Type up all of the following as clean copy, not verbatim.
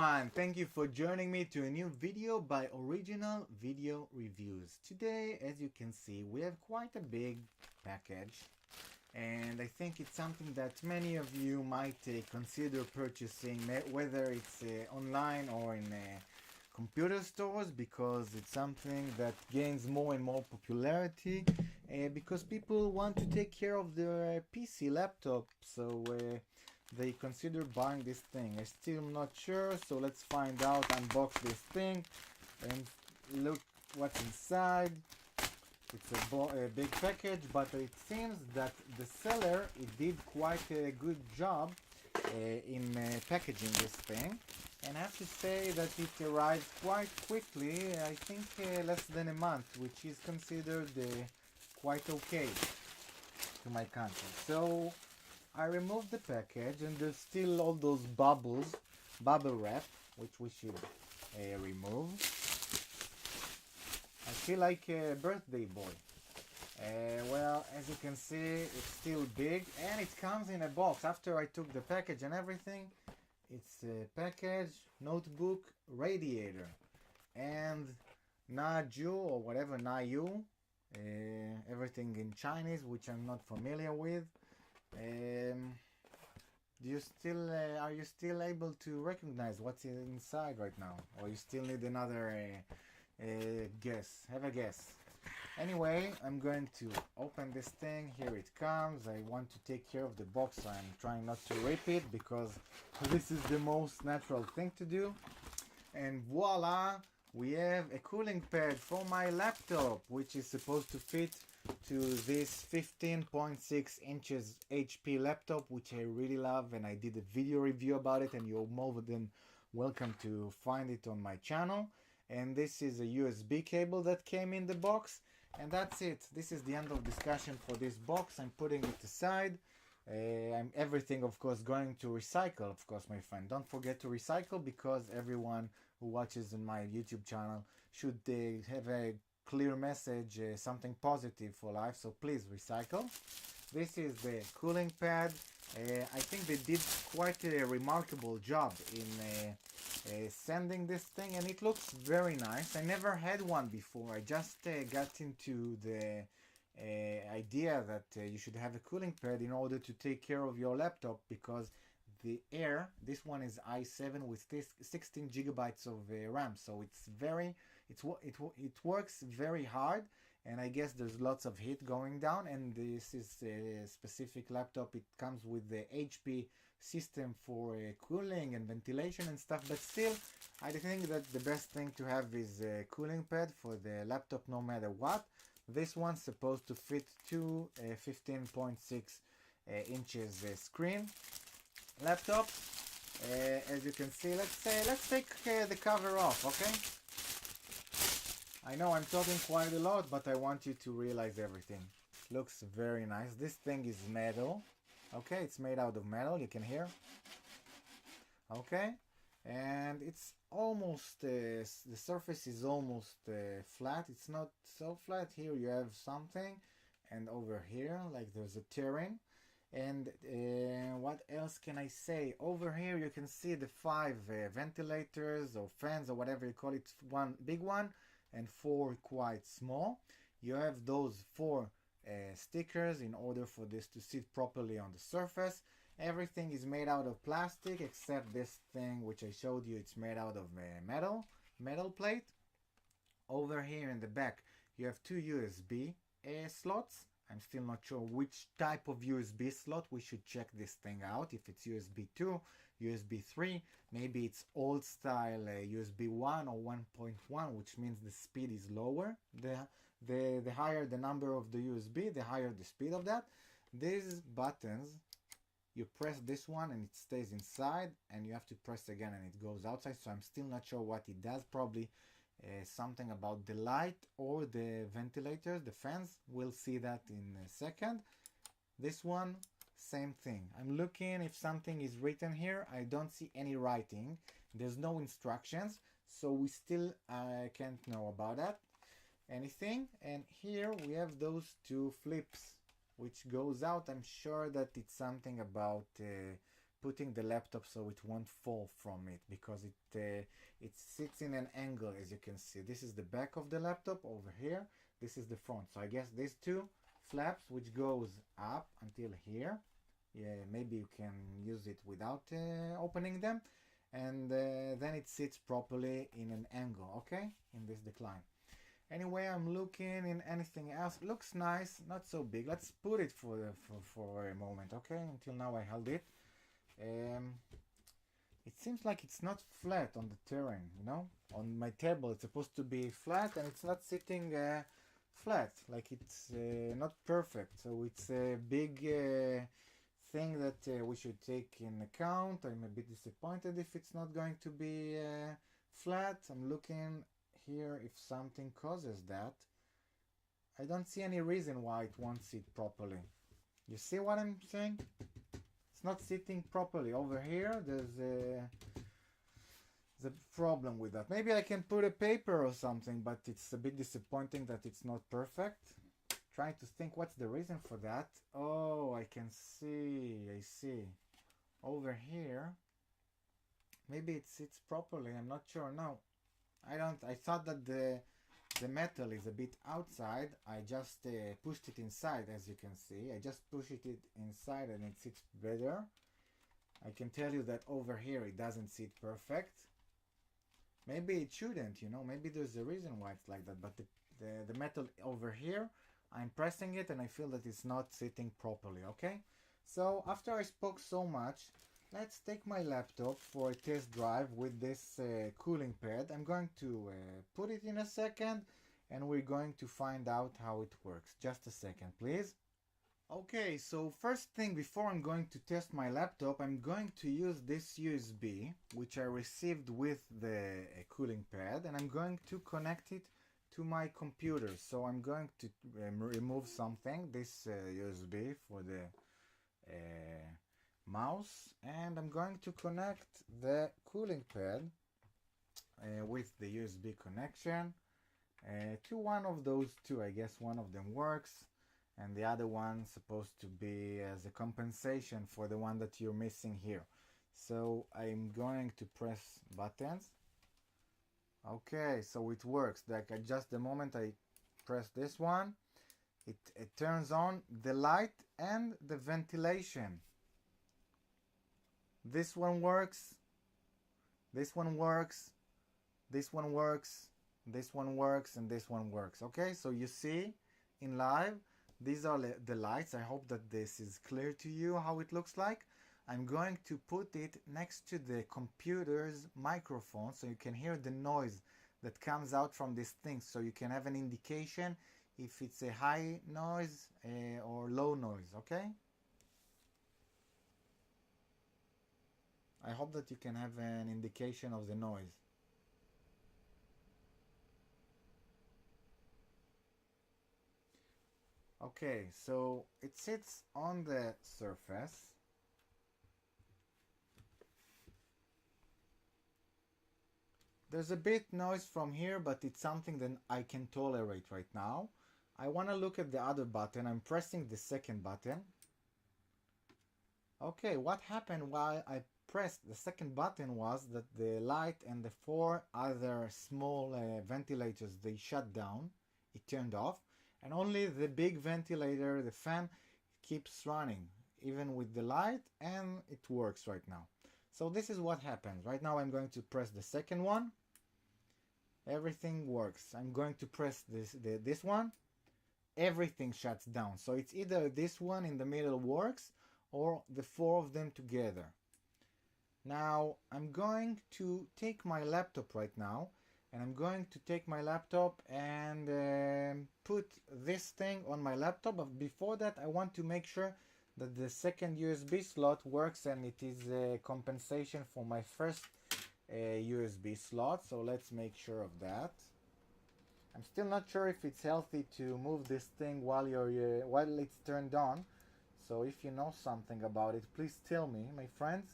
everyone, thank you for joining me to a new video by Original Video Reviews. Today, as you can see, we have quite a big package, and I think it's something that many of you might consider purchasing, whether it's online or in computer stores, because it's something that gains more and more popularity because people want to take care of their PC laptop, so they consider buying this thing. I'm still not sure, so let's find out, unbox this thing and look what's inside. It's a big package, but it seems that the seller did quite a good job in packaging this thing, and I have to say that it arrived quite quickly. I think less than a month, which is considered quite okay to my country. So I removed the package, and there's still all those bubble wrap, which we should remove. I feel like a birthday boy. Well, as you can see, it's still big, and it comes in a box. After I took the package and everything, it's a package, notebook, radiator, and Naju or whatever, Naju, everything in Chinese, which I'm not familiar with. Are you still able to recognize what's inside right now, or you still need another guess? Have a guess. Anyway, I'm going to open this thing. Here it comes. I want to take care of the box, so I'm trying not to rip it because this is the most natural thing to do. And voila, we have a cooling pad for my laptop, which is supposed to fit to this 15.6 inches HP laptop, which I really love, and I did a video review about it, and you're more than welcome to find it on my channel. And this is a USB cable that came in the box, and that's it. This is the end of discussion for this box. I'm putting it aside. I'm everything, of course, going to recycle, of course, my friend. Don't forget to recycle, because everyone who watches on my YouTube channel should have a clear message, something positive for life, so please recycle. This is the cooling pad. I think they did quite a remarkable job in sending this thing, and it looks very nice. I never had one before. I just got into the idea that you should have a cooling pad in order to take care of your laptop, because the air, this one is i7 with 16 gigabytes of RAM, so it works very hard, and I guess there's lots of heat going down. And this is a specific laptop. It comes with the HP system for cooling and ventilation and stuff, but still I think that the best thing to have is a cooling pad for the laptop, no matter what. This one's supposed to fit to a 15.6 inches screen laptop. As you can see, let's take the cover off, okay? I know I'm talking quite a lot, but I want you to realize everything. Looks very nice. This thing is metal. Okay, it's made out of metal, you can hear. Okay, and it's almost, the surface is almost flat. It's not so flat. Here you have something, and over here, like there's a tearing. And what else can I say? Over here you can see the 5 ventilators or fans or whatever you call it. One big one and 4 quite small. You have those 4 stickers in order for this to sit properly on the surface. Everything is made out of plastic except this thing which I showed you. It's made out of metal plate. Over here in the back you have 2 USB slots. I'm still not sure which type of USB slot. We should check this thing out, if it's USB 2, USB 3, maybe it's old style USB 1 or 1.1, which means the speed is lower. The higher the number of the USB, the higher the speed of that. These buttons, you press this one and it stays inside, and you have to press again and it goes outside, so I'm still not sure what it does. Probably something about the light or the ventilators, the fans. We'll see that in a second. This one, same thing. I'm looking if something is written here. I don't see any writing. There's no instructions, so we still can't know about that anything. And here we have those 2 flips which goes out. I'm sure that it's something about putting the laptop so it won't fall from it, because it sits in an angle, as you can see. This is the back of the laptop over here. This is the front. So I guess these two flaps, which goes up until here. Yeah, maybe you can use it without opening them, and then it sits properly in an angle, okay, in this decline. Anyway, I'm looking in anything else. Looks nice, not so big. Let's put it for a moment, okay? Until now I held it. It seems like it's not flat on the terrain, you know? On my table it's supposed to be flat, and it's not sitting flat, like it's not perfect. So it's a big thing that we should take in account. I'm a bit disappointed if it's not going to be flat. I'm looking here if something causes that. I don't see any reason why it won't sit properly. You see what I'm saying? It's not sitting properly. Over here there's a problem with that. Maybe I can put a paper or something, but it's a bit disappointing that it's not perfect. Trying to think what's the reason for that. Oh, I can see. I see. Over here maybe it sits properly. I'm not sure. No, I thought that the metal is a bit outside. I just pushed it inside, as you can see. I just pushed it inside and it sits better. I can tell you that over here it doesn't sit perfect. Maybe it shouldn't, you know, maybe there's a reason why it's like that, but the metal over here, I'm pressing it and I feel that it's not sitting properly, okay? So after I spoke so much, let's take my laptop for a test drive with this cooling pad. I'm going to put it in a second and we're going to find out how it works. Just a second, please. Okay, so first thing, before I'm going to test my laptop, I'm going to use this USB, which I received with the cooling pad, and I'm going to connect it to my computer. So I'm going to remove something, this USB for the mouse, and I'm going to connect the cooling pad with the USB connection to one of those two. I guess one of them works and the other one supposed to be as a compensation for the one that you're missing here. So I'm going to press buttons. Okay, so it works. Like just the moment I press this one, it turns on the light and the ventilation. This one works, this one works, this one works, this one works, and this one works. Okay, so you see in live, these are the lights. I hope that this is clear to you how it looks like. I'm going to put it next to the computer's microphone so you can hear the noise that comes out from this thing, so you can have an indication if it's a high noise or low noise, okay? I hope that you can have an indication of the noise. Okay, so it sits on the surface. There's a bit noise from here, but it's something that I can tolerate right now. I want to look at the other button. I'm pressing the second button. Okay, what happened while I pressed the second button was that the light and the four other small ventilators, they shut down. It turned off. And only the big ventilator, the fan, keeps running, even with the light, and it works right now. So this is what happens. Right now I'm going to press the second one. Everything works. I'm going to press this one. Everything shuts down. So it's either this one in the middle works, or the four of them together. Now I'm going to take my laptop right now, and I'm going to take my laptop and put this thing on my laptop. But before that, I want to make sure that the second USB slot works and it is a compensation for my first USB slot. So let's make sure of that. I'm still not sure if it's healthy to move this thing while it's turned on. So if you know something about it, please tell me, my friends.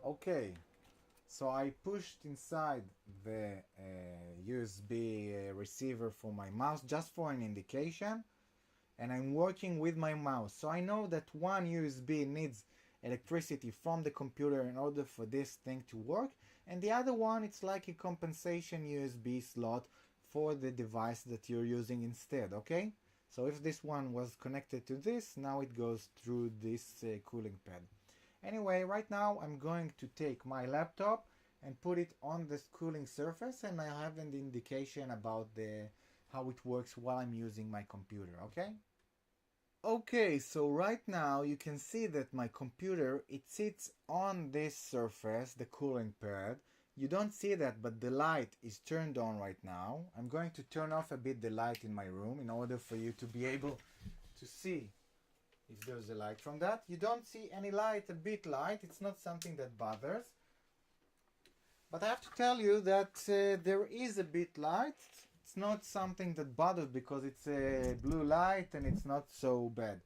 Okay, so I pushed inside the USB receiver for my mouse just for an indication. and I'm working with my mouse. So I know that one USB needs electricity from the computer in order for this thing to work, and the other one, it's like a compensation USB slot for the device that you're using instead, okay? So if this one was connected to this, now it goes through this cooling pad. Anyway, right now I'm going to take my laptop and put it on this cooling surface, and I have an indication about how it works while I'm using my computer, okay? Okay, so right now you can see that my computer, it sits on this surface, the cooling pad. You don't see that, but the light is turned on right now. I'm going to turn off a bit the light in my room in order for you to be able to see if there's a light from that. You don't see any light, a bit light. It's not something that bothers. But I have to tell you that there is a bit light. It's not something that bothers because it's a blue light and it's not so bad.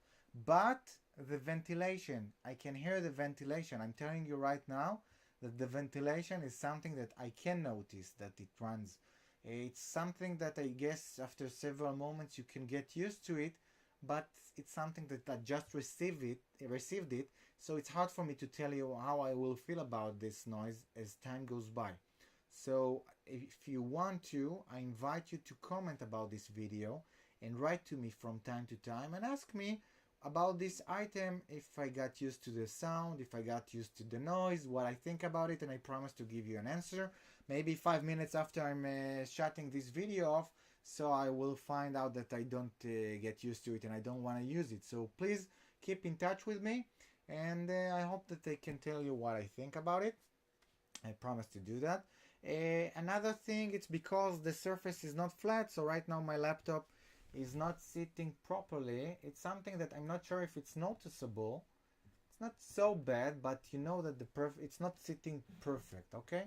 But the ventilation, I can hear the ventilation. I'm telling you right now that the ventilation is something that I can notice that it runs. It's something that I guess after several moments you can get used to it, but it's something that I just received it, so it's hard for me to tell you how I will feel about this noise as time goes by. So if you want to, I invite you to comment about this video and write to me from time to time and ask me about this item, if I got used to the sound, if I got used to the noise, what I think about it, and I promise to give you an answer. Maybe 5 minutes after I'm shutting this video off, so I will find out that I don't get used to it and I don't want to use it. So please keep in touch with me, and I hope that I can tell you what I think about it. I promise to do that. Another thing, it's because the surface is not flat, so right now my laptop is not sitting properly. It's something that I'm not sure if it's noticeable. It's not so bad, but you know that it's not sitting perfect, okay?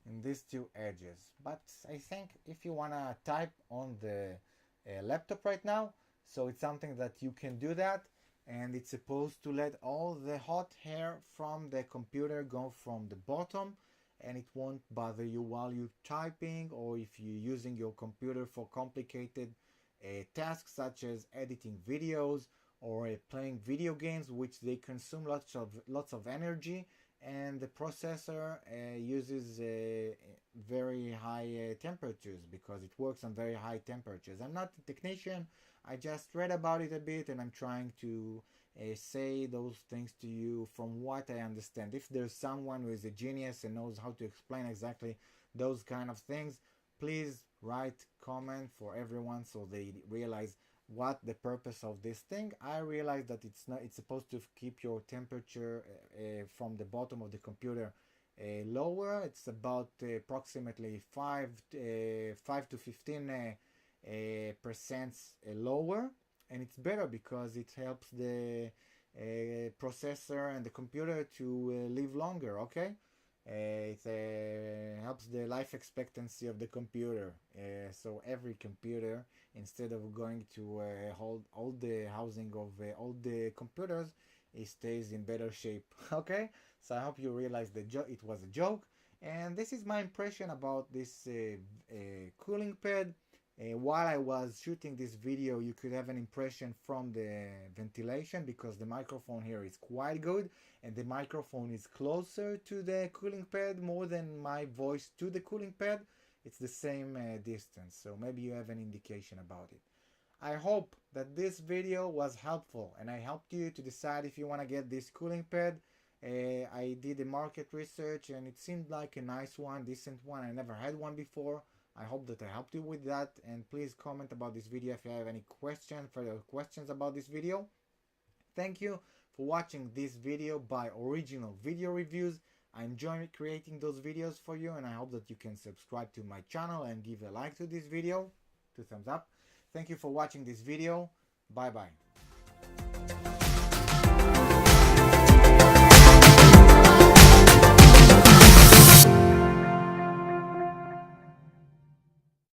In these two edges. But I think if you wanna type on the laptop right now, so it's something that you can do that, and it's supposed to let all the hot air from the computer go from the bottom, and it won't bother you while you're typing, or if you're using your computer for complicated tasks such as editing videos or playing video games, which they consume lots of energy, and the processor uses very high temperatures because it works on very high temperatures. I'm not a technician, I just read about it a bit, and I'm trying to say those things to you from what I understand. If there's someone who is a genius and knows how to explain exactly those kind of things, please write comment for everyone so they realize what the purpose of this thing. I realize that it's supposed to keep your temperature from the bottom of the computer lower. It's about approximately 5 to 15 percent lower, and it's better because it helps the processor and the computer to live longer, okay? It helps the life expectancy of the computer. So every computer, instead of going to hold all the housing of all the computers, it stays in better shape. Okay, so I hope you realize that it was a joke, and this is my impression about this cooling pad. While I was shooting this video, you could have an impression from the ventilation because the microphone here is quite good, and the microphone is closer to the cooling pad more than my voice to the cooling pad. It's the same distance, so maybe you have an indication about it. I hope that this video was helpful and I helped you to decide if you want to get this cooling pad. I did a market research and it seemed like a nice one, decent one. I never had one before. I hope that I helped you with that, and please comment about this video if you have any further questions about this video. Thank you for watching this video by Original Video Reviews. I enjoy creating those videos for you, and I hope that you can subscribe to my channel and give a like to this video, 2 thumbs up. Thank you for watching this video. Bye bye.